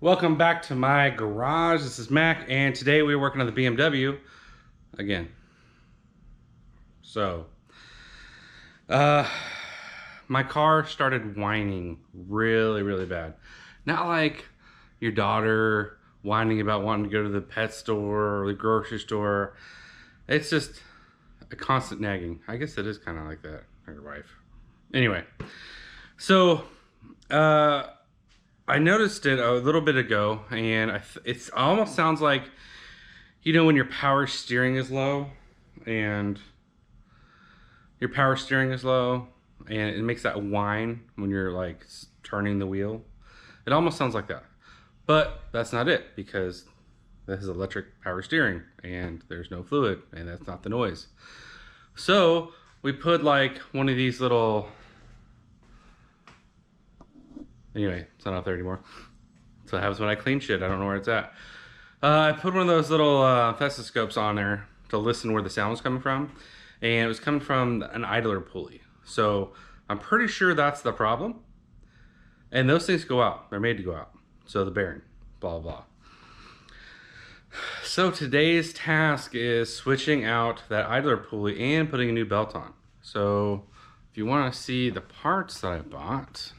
Welcome back to my garage. This is Mac, and today we're working on the BMW again. So, my car started whining really bad. Not like your daughter whining about wanting to go to the pet store or the grocery store. It's just a constant nagging. I guess it is kind of like that, or your wife. Anyway, so, I noticed it a little bit ago, and it almost sounds like, you know, when your power steering is low, and it makes that whine when you're like turning the wheel. It almost sounds like that, but that's not it, because this is electric power steering, and there's no fluid, and that's not the noise. So we put like one of these little. Anyway, it's not out there anymore. So it happens when I clean shit. I don't know where it's at. I put one of those little stethoscopes on there to listen where the sound was coming from. And it was coming from an idler pulley. So I'm pretty sure that's the problem. And those things go out. They're made to go out. So the bearing, blah, blah. So today's task is switching out that idler pulley and putting a new belt on. So if you want to see the parts that I bought,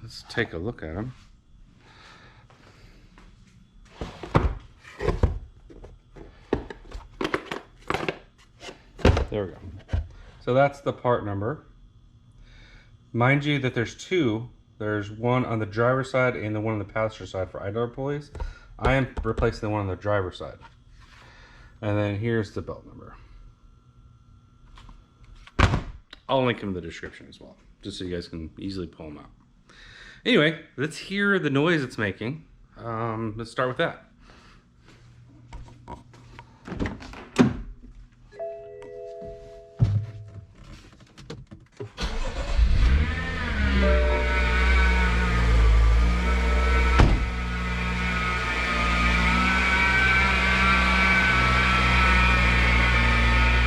let's take a look at them. There we go. So that's the part number. Mind you that there's two. There's one on the driver's side and the one on the passenger side for idler pulleys. I am replacing the one on the driver's side. And then here's the belt number. I'll link them in the description as well, just so you guys can easily pull them out. Anyway, let's hear the noise it's making. Let's start with that.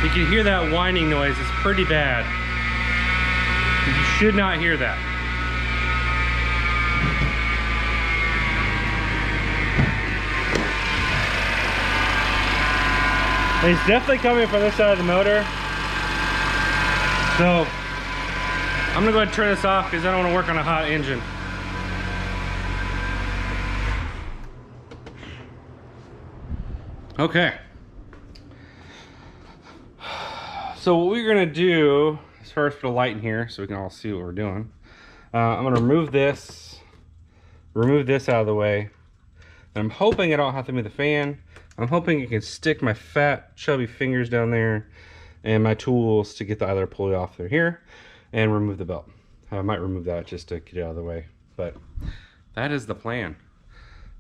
You can hear that whining noise. It's pretty bad. You should not hear that. It's definitely coming from this side of the motor. So I'm gonna go ahead and turn this off because I don't want to work on a hot engine. Okay. So what we're gonna do is first put a light in here so we can all see what we're doing. I'm gonna remove this out of the way. And I'm hoping I don't have to move the fan. I'm hoping I can stick my fat, chubby fingers down there and my tools to get the idler pulley off through here and remove the belt. I might remove that just to get it out of the way, but that is the plan.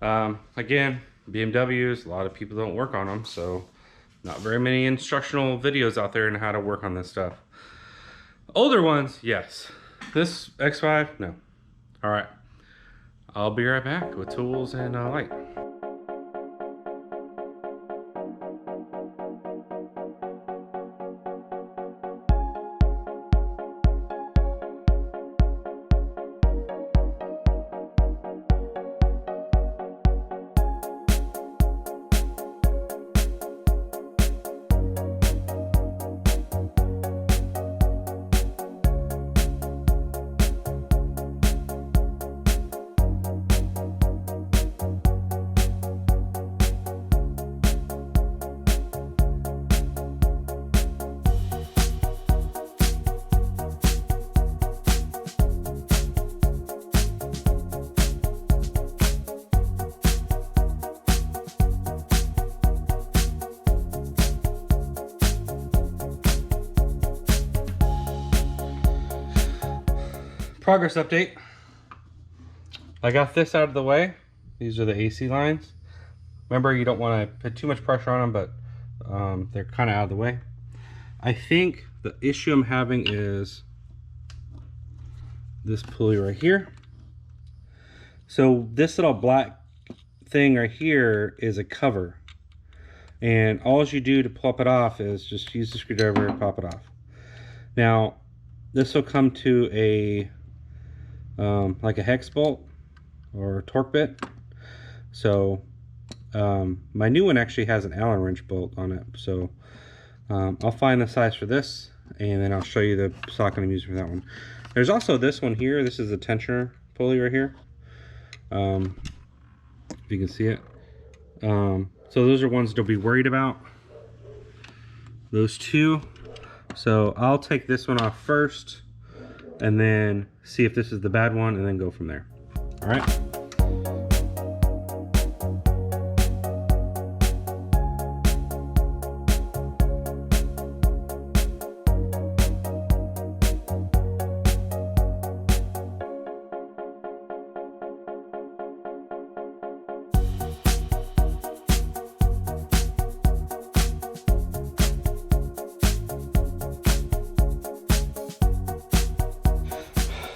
Again, BMWs, a lot of people don't work on them, so not very many instructional videos out there on how to work on this stuff. Older ones, yes. This X5, no. All right, I'll be right back with tools and light. Progress update. I got this out of the way. These are the AC lines. Remember, you don't want to put too much pressure on them, but they're kind of out of the way. I think the issue I'm having is this pulley right here. So this little black thing right here is a cover, and all you do to pop it off is just use the screwdriver and pop it off. Now this will come to a like a hex bolt, or torque bit. So my new one actually has an Allen wrench bolt on it. So I'll find the size for this, and then I'll show you the socket I'm using for that one. There's also this one here. This is the tensioner pulley right here. If you can see it. So those are ones to be worried about. Those two. So I'll take this one off first, and then see if this is the bad one, and then go from there. All right.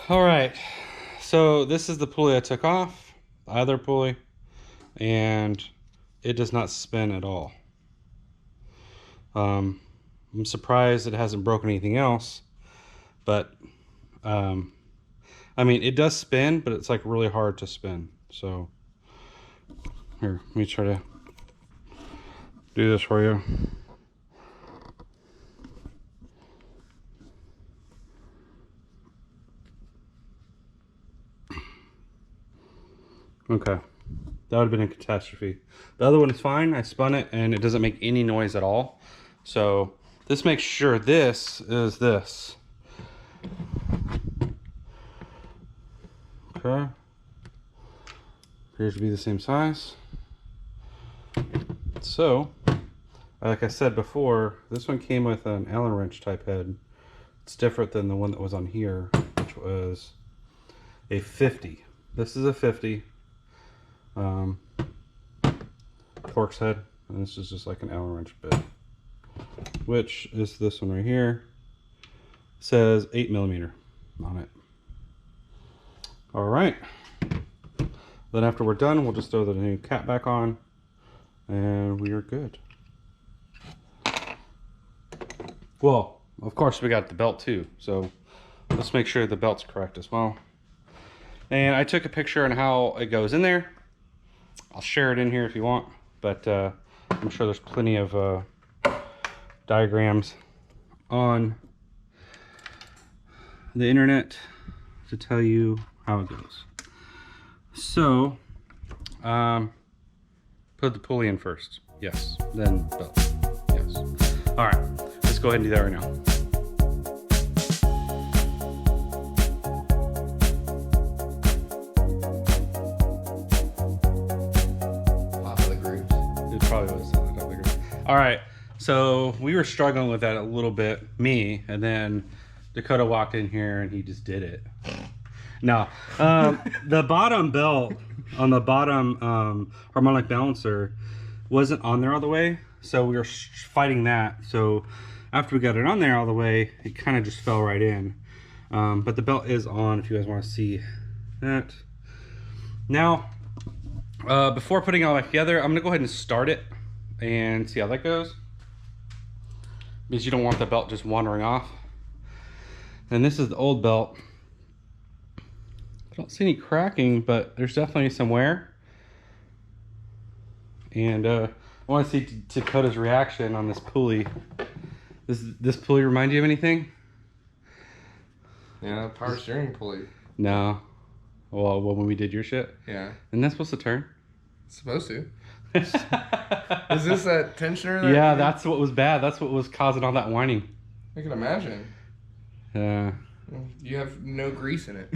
All right, so this is the pulley I took off, the Idler pulley, and it does not spin at all. I'm surprised it hasn't broken anything else, but I mean, it does spin, but it's like really hard to spin. So here, let me try to do this for you. Okay, that would have been a catastrophe. The other one is fine. I spun it and it doesn't make any noise at all. So this makes sure this is this. Okay. Appears to be the same size. So, like I said before, this one came with an Allen wrench type head. It's different than the one that was on here, which was a 50. This is a 50. Torx head, and this is just like an Allen wrench bit, which is this one right here. It says 8mm on it. All right, then after we're done, we'll just throw the new cap back on and we are good. Well, of course we got the belt too, so let's make sure the belt's correct as well. And I took a picture on how it goes in there. I'll share it in here if you want, but I'm sure there's plenty of diagrams on the internet to tell you how it goes. So, put the pulley in first. Yes. Then belt. Yes. All right. Let's go ahead and do that right now. All right, so we were struggling with that a little bit, me, and then Dakota walked in here and he just did it. No, the bottom belt on the bottom harmonic balancer wasn't on there all the way, so we were fighting that. So after we got it on there all the way, it kind of just fell right in. But the belt is on if you guys want to see that. Now, before putting it all back together, I'm gonna go ahead and start it and see how that goes, because you don't want the belt just wandering off. And this is the old belt. I don't see any cracking, but there's definitely some wear. And I want to see Dakota's reaction on this pulley. This pulley remind you of anything? Yeah, power steering pulley. No. Well, when we did your shit? Yeah. Isn't that supposed to turn? It's supposed to. Is this that tensioner? Yeah, that's what was bad. That's what was causing all that whining. I can imagine. Yeah. You have no grease in it.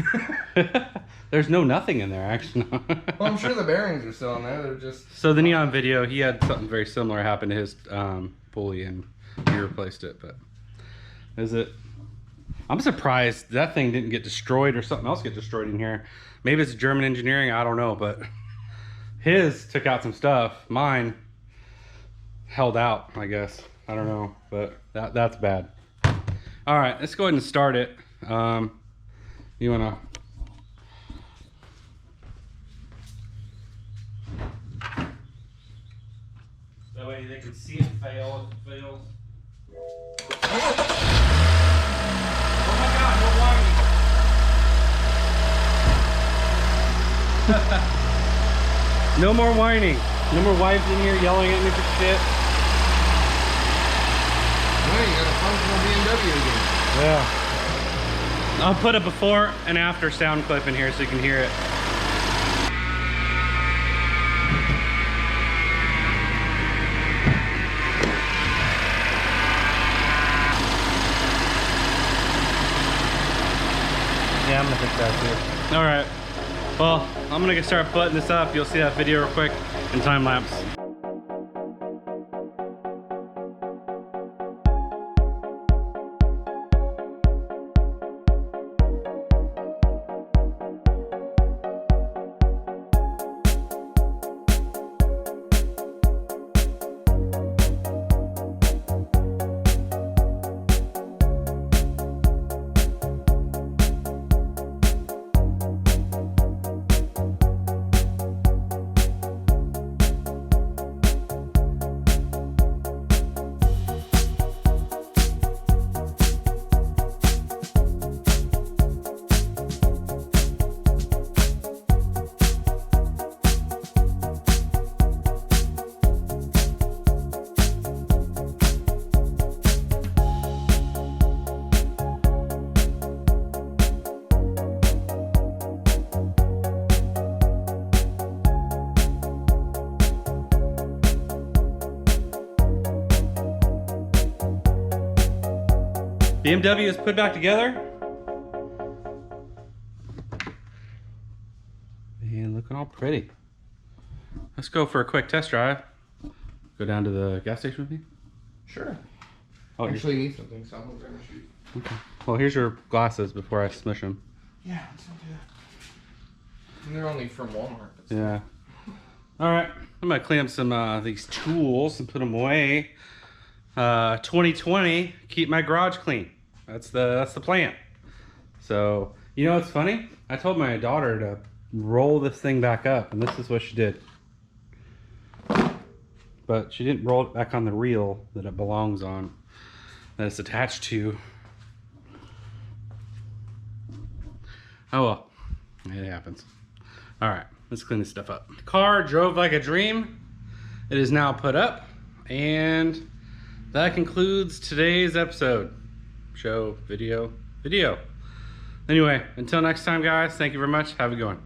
There's nothing in there, actually. Well, I'm sure the bearings are still in there. They're just... So the Neon video, he had something very similar happen to his pulley, and he replaced it. But is it? I'm surprised that thing didn't get destroyed or something else get destroyed in here. Maybe it's German engineering. I don't know, but his took out some stuff. Mine held out, I guess. I don't know, but that's bad. All right, let's go ahead and start it. You wanna? That way they can see it fail if it fails. Oh my God, no whining. No more whining. No more wives in here yelling at me for shit. No, you got a functional BMW again. Yeah. I'll put a before and after sound clip in here so you can hear it. Yeah, I'm gonna fix that too. All right. Well, I'm gonna start putting this up. You'll see that video real quick in time lapse. BMW is put back together. And looking all pretty. Let's go for a quick test drive. Go down to the gas station with me. Sure. Oh, I actually need something, so I'm gonna shoot. okay. Well, here's your glasses before I smush them. Yeah, let's do that. And they're only from Walmart. Yeah. All right. I'm gonna clean up some these tools and put them away. 2020, keep my garage clean. That's the plan. So, you know what's funny? I told my daughter to roll this thing back up, and this is what she did. But she didn't roll it back on the reel that it belongs on, that it's attached to. Oh well, it happens. All right, let's clean this stuff up. Car drove like a dream. It is now put up, and that concludes today's episode. Show, video. Anyway, until next time, guys, thank you very much. Have a good one.